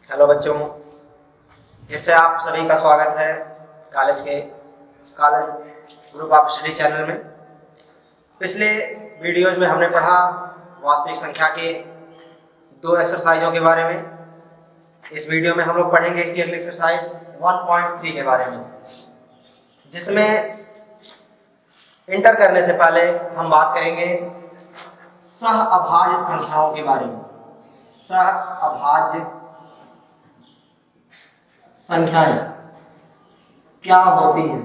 Hello बच्चों, फिर से आप सभी का स्वागत है college group of study channel में। पिछले वीडियोज में हमने पढ़ा वास्तविक संख्या के दो एक्सरसाइजों के बारे में। इस वीडियो में हम लोग पढ़ेंगे इसकी अगली एक्सरसाइज 1.3 के बारे में, जिसमें इंटर करने से पहले हम बात करेंगे सह अभाज्य संख्याओं के बारे में। सह अभाज्य संख्याएं क्या होती हैं,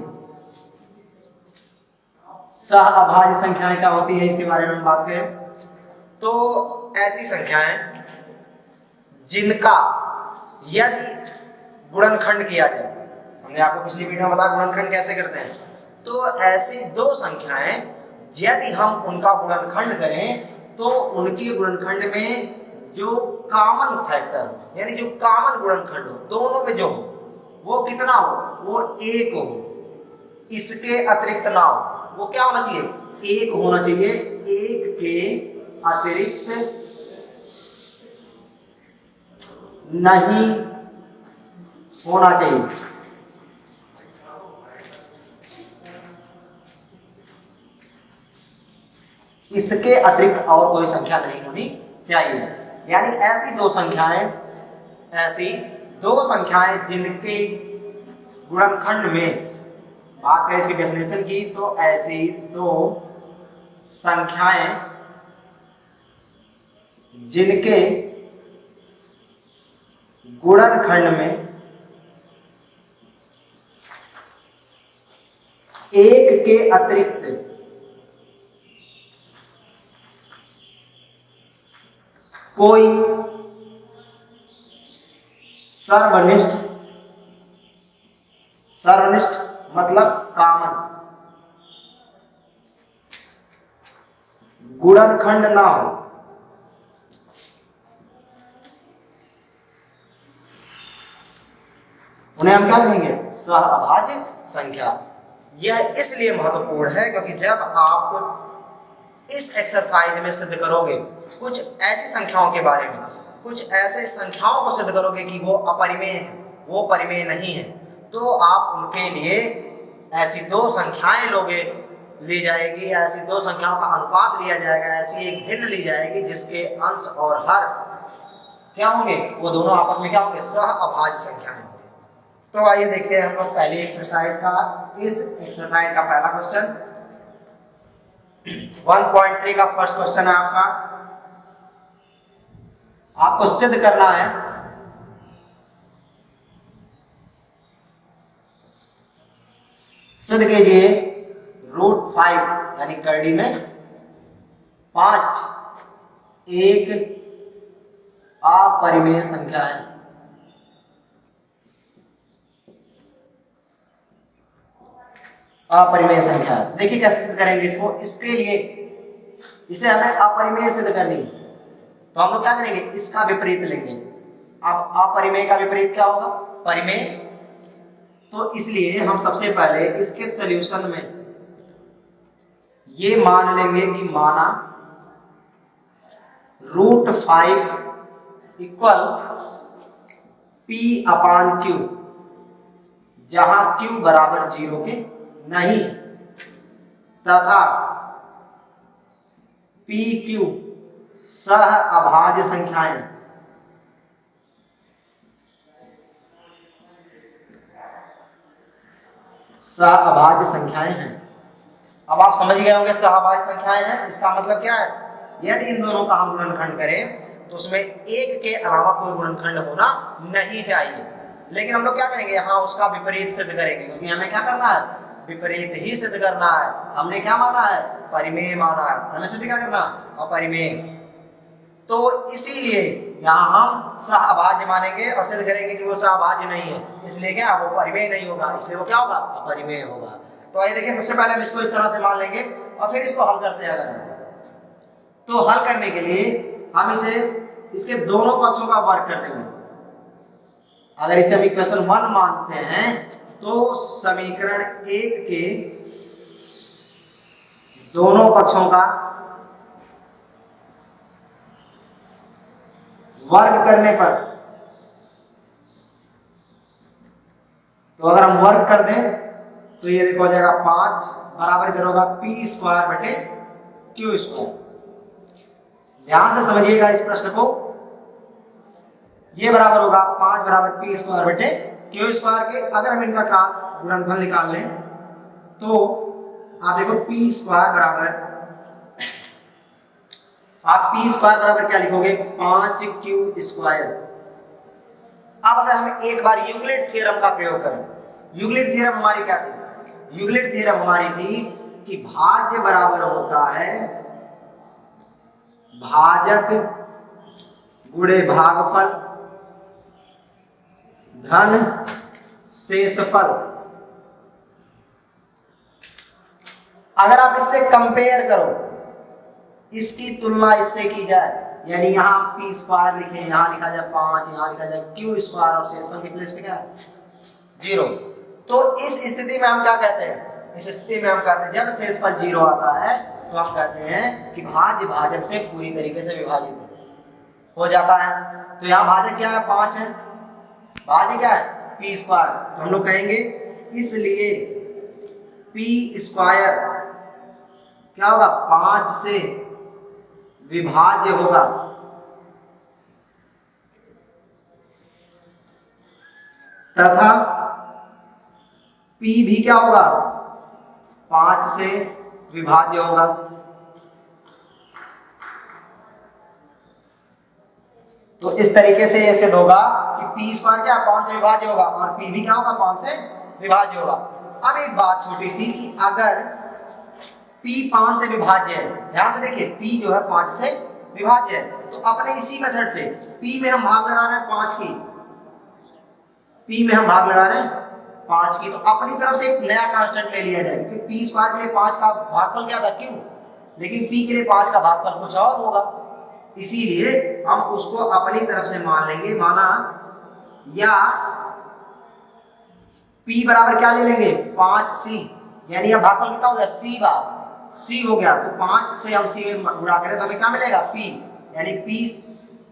सह अभाज्य संख्याएं क्या होती हैं, इसके बारे में हम बात करें तो ऐसी संख्याएं जिनका यदि गुणनखंड किया जाए, हमने आपको पिछली वीडियो में बताया गुणनखंड कैसे करते हैं, तो ऐसी दो संख्याएं यदि हम उनका गुणनखंड करें तो उनके गुणनखंड में जो कॉमन फैक्टर यानी जो कॉमन गुणनखंड हो दोनों में जो हो वो कितना हो, वो एक हो। इसके अतिरिक्त ना हो, वो क्या होना चाहिए, एक होना चाहिए। एक के अतिरिक्त नहीं होना चाहिए। इसके अतिरिक्त और कोई संख्या नहीं होनी चाहिए। यानी ऐसी दो संख्याएं जिनके गुणनखंड में, बात करें इसकी डेफिनेशन की, तो ऐसी दो संख्याएं जिनके गुणनखंड में एक के अतिरिक्त कोई सर्वनिष्ठ मतलब कॉमन गुणनखंड ना हो, उन्हें हम क्या कहेंगे, सह अभाज्य संख्या। यह इसलिए महत्वपूर्ण है क्योंकि जब आप इस एक्सरसाइज में सिद्ध करोगे कुछ ऐसी संख्याओं के बारे में, कुछ ऐसे संख्याओं को सिद्ध करोगे कि वो अपरिमेय है, वो परिमेय नहीं है, तो आप उनके लिए ऐसी दो संख्याएं ली जाएगी, ऐसी दो संख्याओं का अनुपात लिया जाएगा, ऐसी एक भिन्न ली जाएगी जिसके अंश और हर क्या होंगे, वो दोनों आपस में क्या होंगे, सह अभाज्य संख्याएं। तो आइए देखते हैं हम लोग पहली एक्सरसाइज का। इस एक्सरसाइज का पहला क्वेश्चन 1.3 का फर्स्ट क्वेश्चन है आपका। आपको सिद्ध करना है सिद्ध कीजिए √5 यानी करड़ी में 5 एक अपरिमेय संख्या है। अपरिमेय संख्या, देखिए कैसे सिद्ध करेंगे इसको। इसके लिए इसे हमें अपरिमेय सिद्ध करनी है, तो हम लोग क्या करेंगे, इसका विपरीत लेंगे। अब अपरिमेय का विपरीत क्या होगा, परिमेय। तो इसलिए हम सबसे पहले इसके सॉल्यूशन में ये मान लेंगे कि माना √5 इक्वल P/Q, जहां Q बराबर 0 के नहीं, तथा PQ सह अभाज्य संख्याएं हैं। अब आप समझ गए होंगे सह अभाज्य संख्याएं हैं, इसका मतलब क्या है, यदि इन दोनों का हम गुणनखंड करें तो उसमें एक के अलावा कोई गुणनखंड होना नहीं चाहिए। लेकिन हम लोग क्या करेंगे, यहाँ उसका विपरीत सिद्ध करेंगे, क्योंकि हमें क्या करना है, विपरीत ही सिद्ध करना है। हमने क्या माना है, परिमेय माना है, हमें सिद्ध क्या करना, अपरिमेय। तो इसीलिए यहाँ हम सह अभाज्य मानेंगे और सिद्ध करेंगे कि वो सह अभाज्य नहीं है, इसलिए क्या, वो परिमेय नहीं होगा, इसलिए वो क्या होगा, अपरिमेय होगा। तो आइए देखिए, सबसे पहले हम इसको इस तरह से मान लेंगे और फिर इसको हल करते हैं। अगर तो हल करने के लिए हम इसके दोनों पक्षों का वर्ग कर देंगे। अगर इसे हम इक्वेशन 1 मानते हैं तो समीकरण 1 के दोनों पक्षों का वर्ग करने पर तो अगर हम वर्क कर दें तो ये देखो हो जाएगा 5 बराबर इधर होगा पी स्क्वायर बटे क्यू स्क्वायर। ध्यान से समझिएगा इस प्रश्न को, ये बराबर होगा 5 बराबर पी स्क्वायर बटे क्यू स्क्वायर के। अगर हम इनका क्रॉस गुणनफल निकाल लें तो आप देखो पी स्क्वायर बराबर, आप पी स्क्वायर बराबर क्या लिखोगे 5 क्यू स्क्वायर। अब अगर हम एक बार यूक्लिड थ्योरम का प्रयोग करें, यूक्लिड थ्योरम हमारी क्या थी? यूक्लिड थ्योरम हमारी थी कि भाज्य बराबर होता है भाजक गुणे भागफल धन शेषफल। अगर आप इससे कंपेयर करो, इसकी तुलना इससे की जाए, यानी यहां पी स्क्वायर लिखे, यहां लिखा जाए 5, यहां लिखा जाए क्यू स्क्वायर और शेषफल की प्लेस पे क्या है 0। तो इस स्थिति में हम क्या कहते हैं? इस स्थिति में हम कहते हैं जब शेषफल 0 आता है तो हम कहते हैं कि भाज्य भाजक से पूरी तरीके से विभाजित हो जाता है। तो यहाँ भाजक क्या है 5 है, भाज्य क्या है पी स्क्वायर। तो हम लोग कहेंगे इसलिए पी स्क्वायर क्या होगा 5 से विभाज्य होगा। तथा P भी क्या होगा 5 से विभाज्य होगा। तो इस तरीके से ये सिद्ध होगा कि P स्क्वायर क्या 5 से विभाज्य होगा और P भी क्या होगा 5 से विभाज्य होगा। अब एक बात छोटी सी कि अगर P 5 से विभाज्य है, ध्यान से देखिए P जो है 5 से विभाज्य है, तो अपने इसी मेथड से P में हम भाग लगा रहे हैं 5 की, P में हम भाग लगा रहे हैं 5 की, तो अपनी तरफ से एक नया कांस्टेंट ले लिया जाए, क्योंकि P स्क्वायर के लिए 5 का भागफल क्या था क्यों, लेकिन P के लिए 5 का भागफल कुछ और होगा, इसीलिए हम उसको अपनी तरफ से मान लेंगे। माना या P बराबर क्या ले लेंगे 5C, यानी अब भागफल कितना हो गया C बार, C हो गया, तो 5 से हम C में गुणा करें तो हमें क्या मिलेगा P, यानी P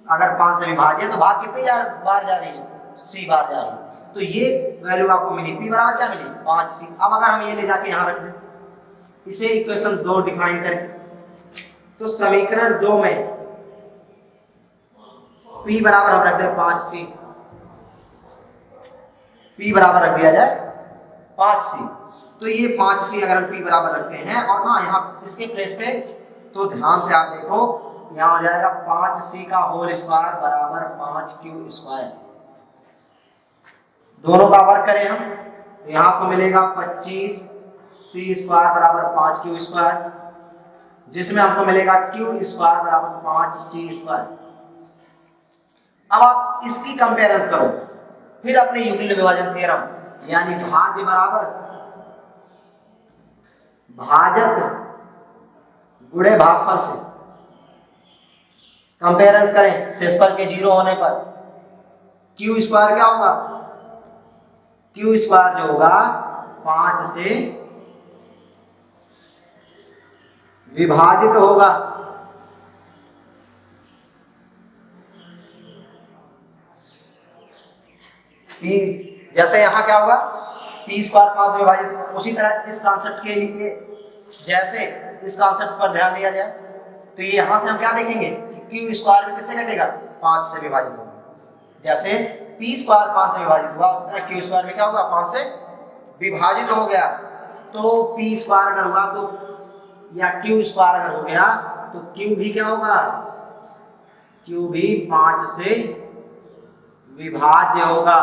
अगर 5 से विभाज्य है तो भाग कितनी बार जा रही है C बार जा रही है। तो ये वैल्यू आपको मिली, P बराबर क्या मिली 5C। अब अगर हम ये ले जाके यहाँ रख दें, इसे इक्वेशन 2 डिफाइन करके, तो समीकरण 2 में P बराबर हम रख दें 5C, P बराबर रख दिया जाए 5C। तो ये 5C अगर हम P बराबर रखते हैं और हाँ यहाँ इसके प्लेस पे, तो ध्यान से आप देखो यहाँ हो जाएगा 5C का होल स्क्वायर बराबर 5Q स्क्वायर। दोनों का वर्क करें हम तो यहाँ आपको मिलेगा 25C स्क्वायर बराबर 5Q स्क्वायर, जिसमें आपको मिलेगा Q स्क्वायर बराबर 5C स्क्वायर। अब आप इसकी कंपेरेंस करो फिर अपने यूक्लिड विभाजन थ्योरम, यानी भाज्य बराबर भाजक गुणे भागफल से कंपेरेंस करें शेषफल के 0 होने पर। Q स्क्वायर क्या होगा, Q स्क्वायर जो होगा 5 से विभाजित होगा। P जैसे यहां क्या होगा P स्क्वायर 5 से विभाजित, उसी तरह इस कॉन्सेप्ट के लिए जैसे इस कॉन्सेप्ट पर ध्यान दिया जाए तो ये यहां से हम क्या देखेंगे कि Q स्क्वायर भी किससे घटेगा 5 से विभाजित होगा। जैसे P स्क्वायर 5 से विभाजित हुआ उसी तरह Q स्क्वायर भी क्या होगा 5 से विभाजित हो गया। तो P स्क्वायर अगर हुआ तो या Q स्क्वायर अगर हो गया तो Q भी क्या होगा, Q भी 5 से विभाज्य होगा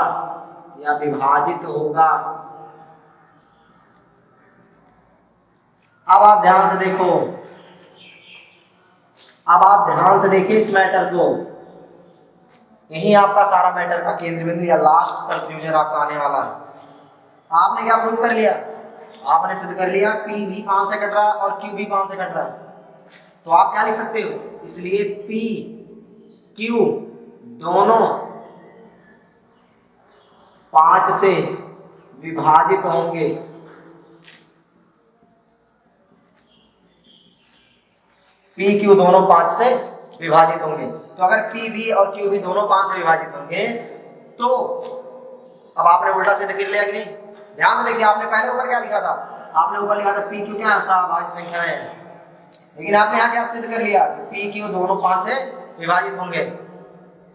या विभाजित होगा। अब आप ध्यान से देखो, अब आप ध्यान से देखिए इस मैटर को, यही आपका सारा मैटर का केंद्र बिंदु या लास्ट कंक्लूजन आपका आने वाला है। आपने क्या प्रूव कर लिया, आपने सिद्ध कर लिया P भी 5 से कट रहा है और Q भी 5 से कट रहा है। तो आप क्या लिख सकते हो, इसलिए P Q दोनों 5 से विभाजित होंगे। P Q दोनों 5 से विभाजित होंगे। तो अगर P भी और Q भी दोनों 5 से विभाजित होंगे तो अब आपने उल्टा सिद्ध कर लिया कि नहीं? ध्यान से देखिए, आपने पहले ऊपर क्या लिखा था? आपने ऊपर लिखा था पी क्यू क्या है? सहभाज्य संख्याएं हैं। लेकिन आपने यहाँ क्या सिद्ध कर लिया? पी क्यू दोनों 5 से विभाजित होंगे।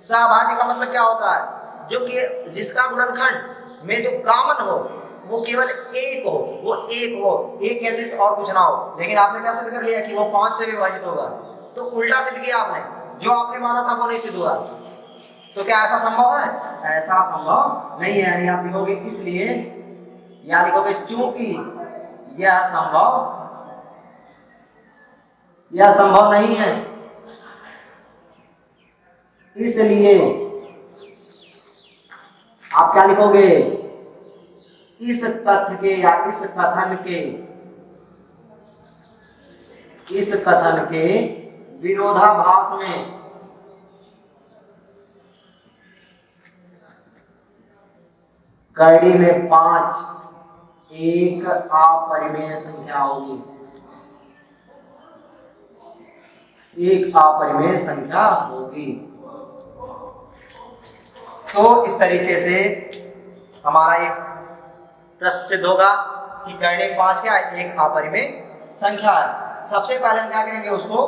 सहभाज्य का मतलब क्या होता है? जो कि जिसका गुणनखंड में जो कॉमन हो वो केवल एक हो, वो एक हो, एक के अतिरिक्त और कुछ ना हो। लेकिन आपने क्या सिद्ध कर लिया कि वो 5 से विभाजित होगा। तो उल्टा सिद्ध किया आपने, जो आपने माना था वो नहीं सिद्ध हुआ। तो क्या ऐसा संभव है? ऐसा संभव नहीं है। यानी आप लिखोगे इसलिए, या लिखोगे चूंकि यह संभव नहीं है, इसलिए आप क्या लिखोगे? इस तथ्य के या इस कथन के विरोधाभास में कड़ी में 5 एक अपरिमेय संख्या होगी। एक अपरिमेय संख्या होगी। तो इस तरीके से हमारा एक प्रश्न सिद्ध होगा कि कड़ी में 5 क्या है? एक अपरिमेय संख्या है। सबसे पहले हम क्या करेंगे? उसको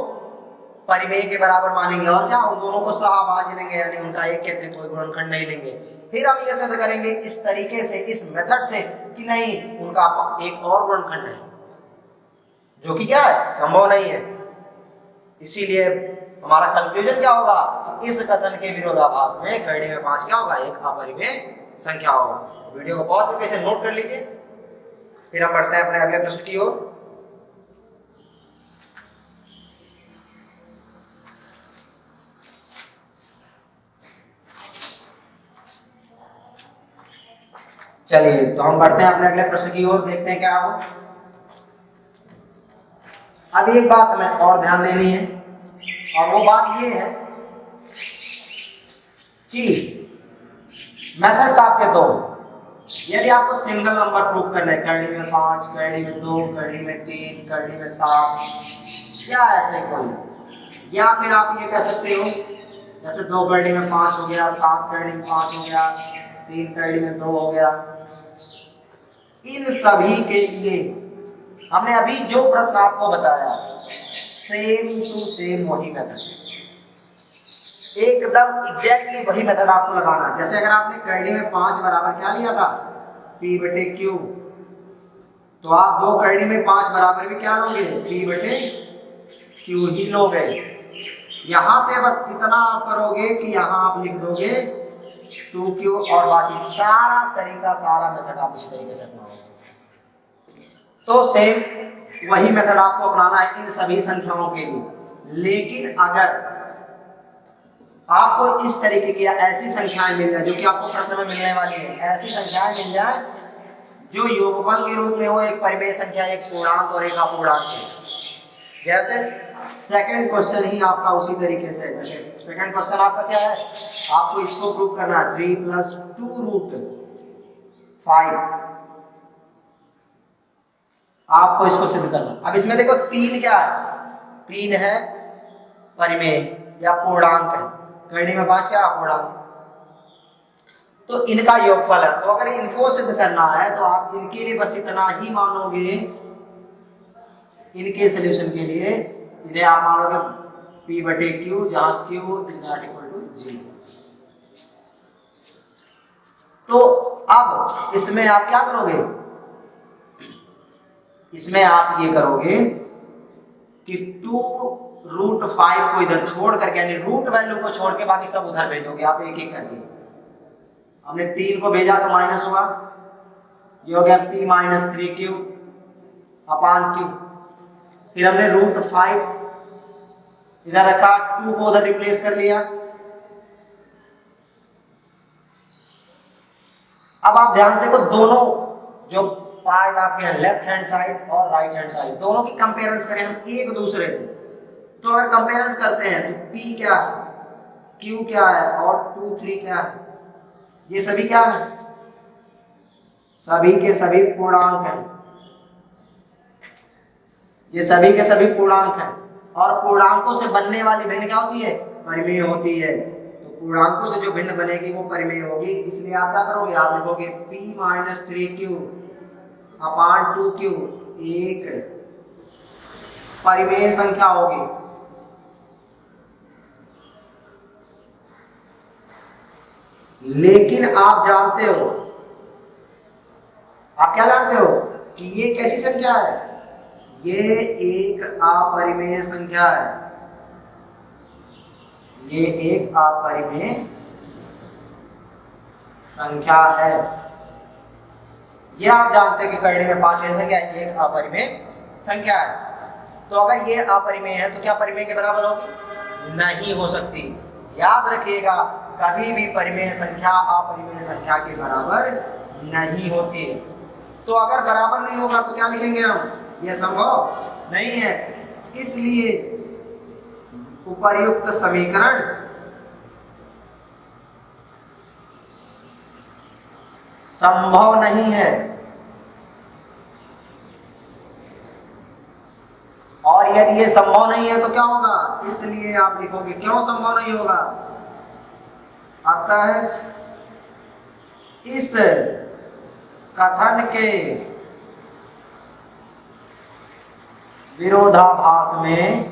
परिमेय के बराबर मानेंगे और क्या उन दोनों को सहभाज्य लेंगे, यानी उनका एक के अतिरिक्त कोई गुणनखंड नहीं लेंगे। फिर हम ये सिद्ध करेंगे इस तरीके से, इस मेथड से कि नहीं, उनका एक और गुणनखंड है जो कि क्या है? संभव नहीं है। इसीलिए हमारा कंक्लूजन क्या होगा कि इस कथन के विरोधाभास में कड़ी में 5 क्या होगा? एक अपरिमेय संख्या होगा। वीडियो को पॉज करके इसे नोट कर लीजिए, फिर हम बढ़ते हैं अपने अगले प्रश्न की ओर। चलिए, तो हम बढ़ते हैं अपने अगले प्रश्न की ओर, देखते हैं क्या हो। अब एक बात हमें और ध्यान देनी है, और वो बात ये है कि मेथड्स आपके दो। यदि आपको सिंगल नंबर प्रूव करना है, कड़ी में 5, कड़ी में 2, कड़ी में 3, कड़ी में 7, या ऐसे कोई, या फिर आप ये कह सकते हो जैसे 2 कड़ी में 5 हो गया, 7 कड़ी में 5 हो गया, 3 कड़ी में 2 हो गया। इन सभी के लिए हमने अभी जो प्रश्न आपको बताया, सेम टू सेम वही मेथड, एकदम एग्जैक्टली वही मेथड आपको लगाना है। जैसे अगर आपने कड़ी में 5 बराबर क्या लिया था? P बटे Q, तो आप 2 कड़ी में 5 बराबर भी क्या लोगे? P बटे Q ही लोगे। यहां से बस इतना आप करोगे कि यहां आप लिख दोगे 2Q, और बाकी सारा तरीका, सारा मेथड आप इसी तरीके से अपनाओगे। तो सेम वही मेथड आपको अपनाना है इन सभी संख्याओं के लिए। लेकिन अगर आपको इस तरीके की ऐसी संख्याएं मिल जाए जो कि आपको प्रश्न में मिलने वाली है, ऐसी संख्याएं मिल जाए जो योगफल के रूप में हो, एक परिमेय संख्या, एक पूर्णांक और एक अपूर्णांक है। जैसे सेकंड क्वेश्चन ही आपका उसी तरीके से है। जैसे सेकंड क्वेश्चन आपका क्या है? आपको इसको प्रूव करना है 3 + 2√5, आपको इसको सिद्ध करना। अब इसमें देखो 3 क्या है? 3 है परिमेय या पूर्णांक है, कड़ी में 5 क्या अपूर्णांक, तो इनका योगफल है। तो अगर इनको सिद्ध करना है तो आप इनके लिए बस इतना ही मानोगे, इनके सॉल्यूशन के लिए इन्हें आप मानोगे P बटे Q, जहां Q = 0। तो अब इसमें आप क्या करोगे? इसमें आप ये करोगे कि 2√5 को इधर छोड़ करके, यानी रूट वैल्यू को छोड़ के बाकी सब उधर भेजोगे आप एक एक करके। हमने 3 को भेजा तो माइनस हुआ, ये हो गया P - 3Q अपान Q। फिर हमने √5 इधर रखा, 2 को उधर रिप्लेस कर लिया। अब आप ध्यान से देखो, दोनों जो पार्ट आपके हैं, लेफ्ट हैंड साइड और राइट हैंड साइड, दोनों की कंपेयरेंस करें हम एक दूसरे से। तो अगर कंपेयरेंस करते हैं तो P क्या है, Q क्या है और 2, 3 क्या है? ये सभी क्या है? सभी के सभी पूर्णांक हैं। ये सभी के सभी पूर्णांक हैं, और पूर्णांकों से बनने वाली भिन्न क्या होती है? परिमेय होती है। तो पूर्णांकों से जो भिन्न बनेगी वो परिमेय होगी, इसलिए आप क्या करोगे, आप लिखोगे p माइनस 3q अपान 2q एक परिमेय संख्या होगी। लेकिन आप जानते हो, आप क्या जानते हो कि ये कैसी संख्या है, ये एक अपरिमेय संख्या है, ये एक अपरिमेय संख्या है। ये आप जानते हो कि करने में 5 कैसे संख्या एक अपरिमेय संख्या है। तो अगर ये अपरिमेय है तो क्या परिमेय के बराबर होगी, नहीं हो सकती। याद रखिएगा, कभी भी परिमेय संख्या अपरिमेय संख्या के बराबर नहीं होती है। तो अगर बराबर नहीं होगा तो क्या लिखेंगे हम, यह संभव नहीं है। इसलिए उपर्युक्त समीकरण संभव नहीं है। और यदि ये संभव नहीं है तो क्या होगा, इसलिए आप लिखोगे क्यों संभव नहीं होगा। अतः इस कथन के विरोधाभास में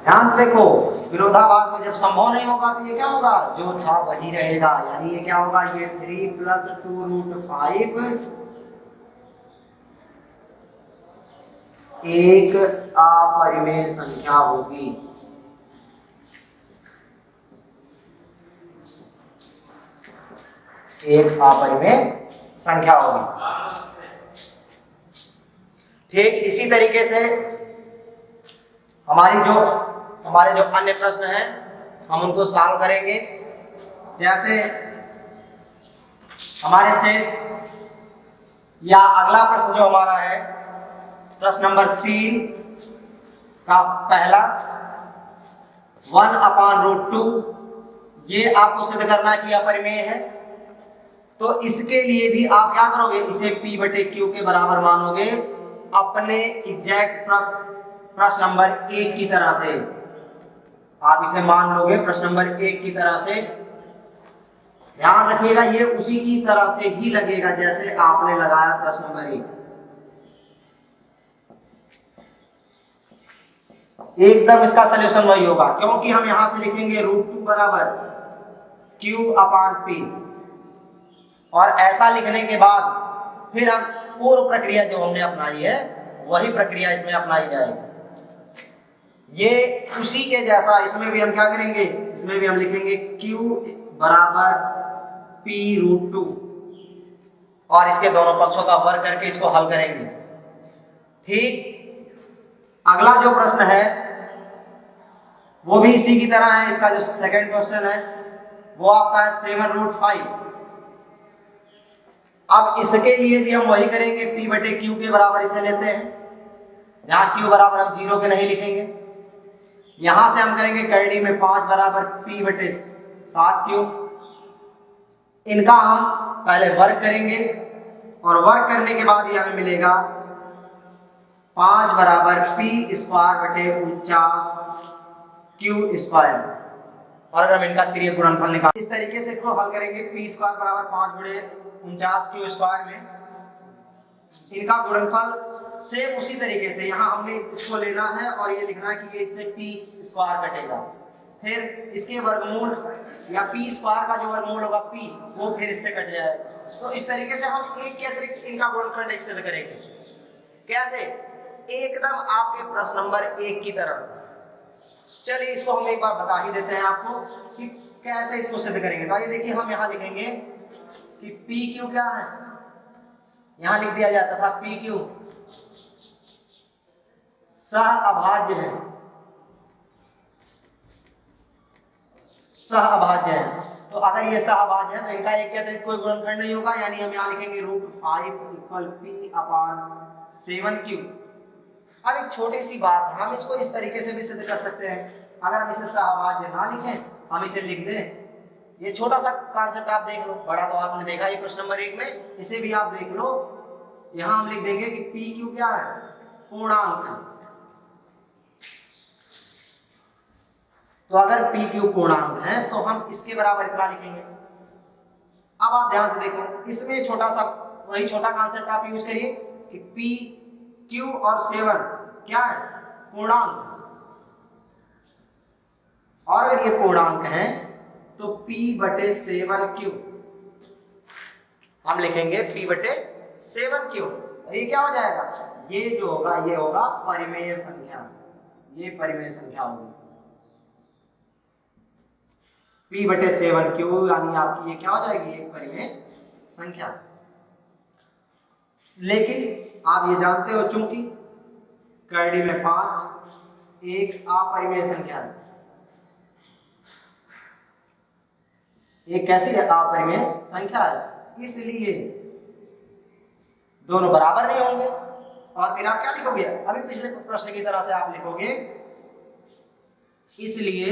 ध्यान से देखो, विरोधाभास में जब संभव नहीं होगा तो ये क्या होगा, जो था वही रहेगा। यानी ये क्या होगा, ये 3 + 2√5 एक अपरिमेय संख्या होगी। एक अपरिमेय संख्या होगी। ठीक इसी तरीके से हमारे जो अन्य प्रश्न हैं हम उनको सॉल्व करेंगे। जैसे हमारे शेष या अगला प्रश्न जो हमारा है, प्रश्न नंबर 3 का पहला 1/√2, ये आपको सिद्ध करना है कि अपरिमेय है। तो इसके लिए भी आप क्या करोगे, इसे p/q के बराबर मानोगे, अपने एग्जैक्ट प्रश्न नंबर 1 की तरह से आप इसे मान लोगे प्रश्न नंबर 1 की तरह से। ध्यान रखिएगा, ये उसी की तरह से ही लगेगा जैसे आपने लगाया प्रश्न नंबर 1। एकदम इसका सलूशन वही होगा, क्योंकि हम यहां से लिखेंगे √2 बराबर q/p, और ऐसा लिखने के बाद फिर हम पूर्व प्रक्रिया जो हमने अपनाई है वही प्रक्रिया इसमें अपनाई जाएगी। ये उसी के जैसा, इसमें भी हम क्या करेंगे, इसमें भी हम लिखेंगे q बराबर p√2 और इसके दोनों पक्षों का वर्ग करके इसको हल करेंगे। ठीक अगला जो प्रश्न है वो भी इसी की तरह है। इसका जो सेकंड क्वेश्चन है वो आपका है 7√5। अब इसके लिए भी हम वही करेंगे, p/q के बराबर इसे लेते हैं, जहां q बराबर हम 0 के नहीं लिखेंगे। यहां से हम करेंगे करड़ी में 5 बराबर p/7q। इनका हम पहले वर्ग करेंगे और वर्ग करने के बाद ये हमें मिलेगा 5 बराबर p²/49q²। और अगर हम इनका त्रिय गुणनफल निकाल, इस तरीके से इसको हल करेंगे। p² बराबर 5/49q² में इनका गुणनफल सेम उसी तरीके से यहाँ हमने इसको लेना है और ये लिखना है कि ये इससे p² कटेगा, फिर इसके वर्गमूल या p² का जो वर्गमूल होगा p, वो फिर इससे कट जाएगा। तो इस तरीके से हम एक के अतिरिक्त इनका गुणनखंड एक सिद्ध करेंगे। कैसे, एकदम आपके प्रश्न नंबर 1 की तरह से। चलिए इसको हम एक बार बता ही देते हैं आपको कि कैसे इसको सिद्ध करेंगे। तो ये देखिए, हम यहाँ लिखेंगे कि PQ क्या है, यहां लिख दिया जाता था PQ सहअभाज्य है, सहअभाज्य है। तो अगर ये सहअभाज्य है तो इनका एक के अतिरिक्त कोई गुणनखंड नहीं होगा, यानी हम यहाँ लिखेंगे √5 = p/7q। अब एक छोटी सी बात, हम इसको इस तरीके से भी सिद्ध कर सकते हैं। अगर हम इसे सहअभाज्य ना लिखें, हम इसे लिख दें, ये छोटा सा कॉन्सेप्ट आप देख लो, बड़ा तो आपने देखा ही प्रश्न नंबर 1 में, इसे भी आप देख लो। यहां हम लिख देंगे कि PQ क्या है, पूर्णांक है। तो अगर p क्यूब पूर्णांक है तो हम इसके बराबर इतना लिखेंगे। अब आप ध्यान से देखो, इसमें छोटा सा वही छोटा कॉन्सेप्ट आप यूज करिए कि p q और 7 क्या है, पूर्णांक। और अगर ये पूर्णांक है तो p/7 हम लिखेंगे p/7 और ये क्या हो जाएगा, ये जो होगा ये होगा परिमेय संख्या, ये परिमेय संख्या होगी p/7 यानी आपकी ये क्या हो जाएगी, एक परिमेय संख्या। लेकिन आप ये जानते हो चूंकि करड़ी में 5 एक अपरिमेय संख्या है, एक कैसी है, अपरिमेय संख्या है, इसलिए दोनों बराबर नहीं होंगे। और फिर आप क्या लिखोगे, अभी पिछले प्रश्न की तरह से आप लिखोगे, इसलिए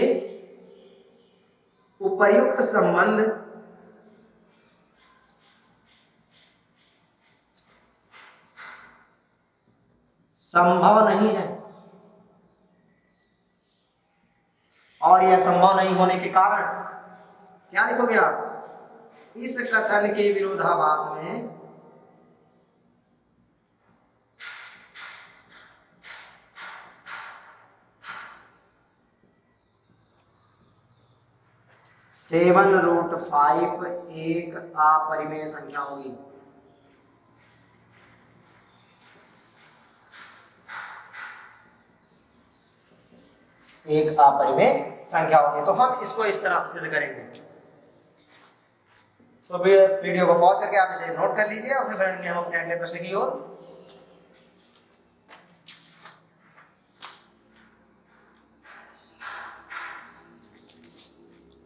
उपर्युक्त संबंध संभव नहीं है। और यह संभव नहीं होने के कारण क्या लिखोगे आप, इस कथन के विरोधाभास में (7√5) एक अपरिमेय संख्या होगी। एक अपरिमेय संख्या होगी। तो हम इसको इस तरह से सिद्ध करेंगे। तो वीडियो को पॉज करके आप इसे नोट कर लीजिए और फिर बढ़ेंगे हम अपने अगले प्रश्न की ओर।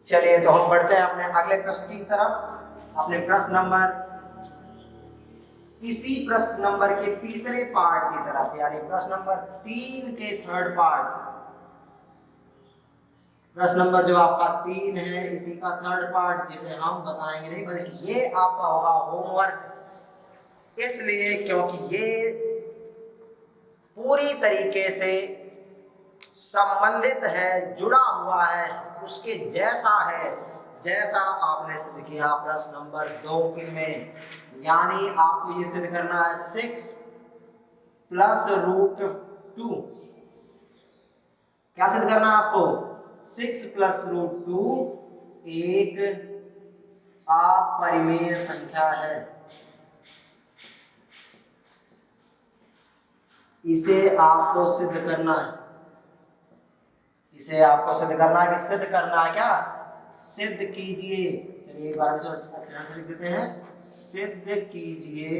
चलिए तो हम बढ़ते हैं अपने अगले प्रश्न की तरफ। अपने प्रश्न नंबर, इसी प्रश्न नंबर के तीसरे पार्ट की तरफ, यानी प्रश्न नंबर 3 के थर्ड पार्ट। प्रश्न नंबर जो आपका 3 है इसी का थर्ड पार्ट, जिसे हम बताएंगे नहीं बल्कि ये आपका होगा होमवर्क, इसलिए क्योंकि ये पूरी तरीके से संबंधित है, जुड़ा हुआ है, उसके जैसा है जैसा आपने सिद्ध किया प्रश्न नंबर 2 में। यानी आपको ये सिद्ध करना है 6 + √2। क्या सिद्ध करना है आपको, 6 + √2 एक अपरिमेय संख्या है। इसे आपको सिद्ध करना है, इसे आपको सिद्ध करना है कि सिद्ध करना है क्या, सिद्ध कीजिए। चलिए एक बार अक्षर से लिख देते हैं, सिद्ध कीजिए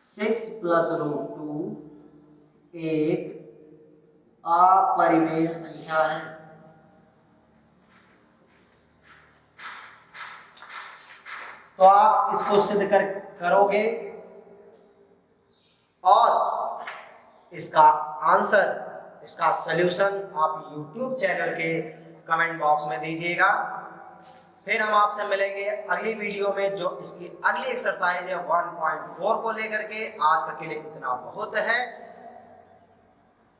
6 + √2 एक अपरिमेय संख्या है। तो आप इसको सिद्ध करोगे और इसका आंसर, इसका सॉल्यूशन आप YouTube चैनल के कमेंट बॉक्स में दीजिएगा। फिर हम आपसे मिलेंगे अगली वीडियो में, जो इसकी अगली एक्सरसाइज है 1.4 को लेकर के। आज तक के लिए इतना बहुत है।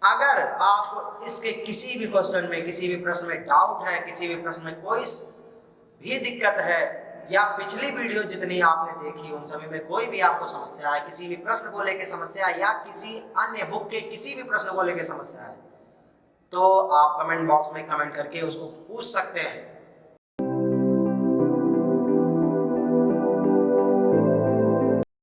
अगर आपको इसके किसी भी क्वेश्चन में, किसी भी प्रश्न में डाउट है, किसी भी प्रश्न में कोई भी दिक्कत है, या पिछली वीडियो जितनी आपने देखी उन सभी में कोई भी आपको समस्या है, किसी भी प्रश्न को लेकर समस्या, या किसी अन्य बुक के किसी भी प्रश्न को लेकर समस्या है, तो आप कमेंट बॉक्स में कमेंट करके उसको पूछ सकते हैं।